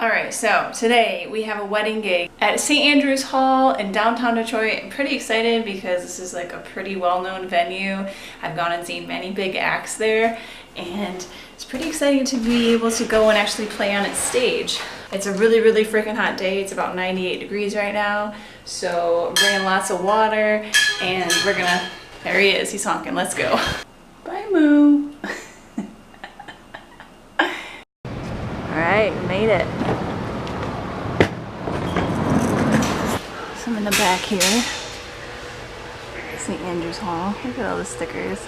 Alright, so today we have a wedding gig at St. Andrew's Hall in downtown Detroit. I'm pretty excited because this is like a pretty well-known venue. I've gone and seen many big acts there, and it's pretty exciting to be able to go and actually play on its stage. It's a really freaking hot day. It's about 98 degrees right now, so I'm bringing lots of water, and we're gonna, there he is, he's honking, let's go. Bye, Moo. Alright, we made it. So I'm in the back here. St. Andrew's Hall. Look at all the stickers.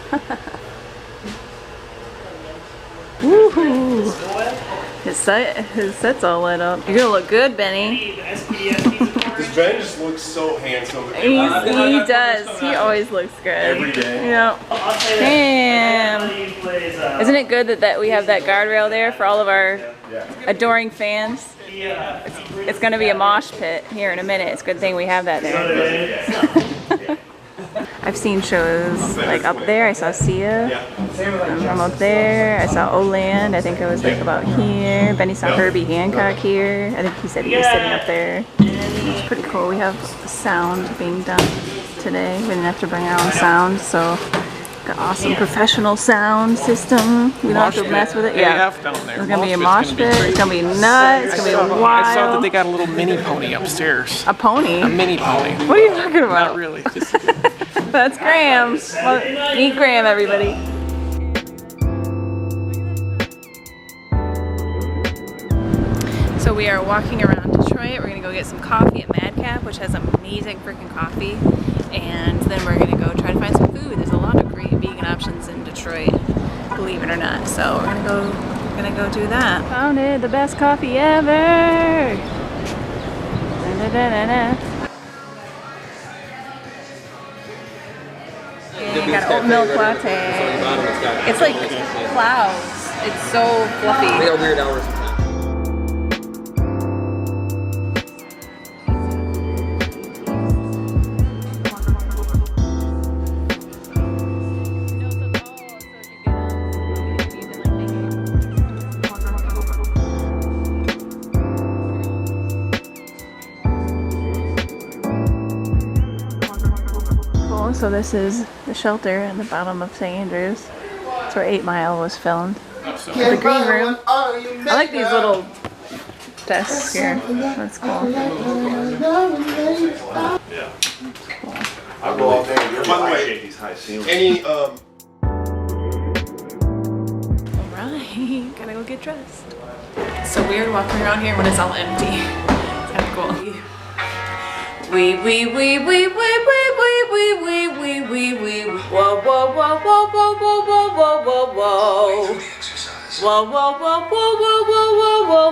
Woohoo! His set's all lit up. You're gonna look good, Benny. Because Ben just looks so handsome. He does. He always looks good. Every day. Yeah. Damn. Isn't it good that we have that guardrail there for all of our adoring fans? It's going to be a mosh pit here in a minute. It's a good thing we have that there. I've seen shows like up there. I saw Sia from up there. I saw Oland. I think it was like about here. Benny saw Herbie Hancock here. I think he said he was sitting up there. It's pretty cool. We have sound being done today. We didn't have to bring our own sound, so got awesome professional sound system. We don't have to mess with it. Yeah, down there. It's gonna be a mosh pit. It's gonna be nuts. It's gonna be wild. I saw that they got a little mini pony upstairs. A pony? A mini pony. What are you talking about? Not really. Just That's Graham. Well, meet Graham, everybody. So we are walking around Detroit. We're gonna go get some coffee at Madcap, which has amazing freaking coffee. And then we're gonna go try to find some food. There's a lot of great vegan options in Detroit, believe it or not. So we're gonna go do that. Found it, the best coffee ever. Da, da, da, da. You got oat milk latte. It's like clouds. It's so fluffy. They got weird hours. So this is the shelter at the bottom of St. Andrews. That's where 8 Mile was filmed. The green room. I like these little desks here. That's cool. Yeah. I'll go out there. By the way, these high ceilings. Alright, gotta go get dressed. It's so weird walking around here when it's all empty. It's kind of cool. We, whoa, whoa, whoa, whoa, whoa, whoa, whoa, whoa, whoa, whoa, whoa, whoa, whoa, whoa, whoa, whoa, whoa, whoa, whoa,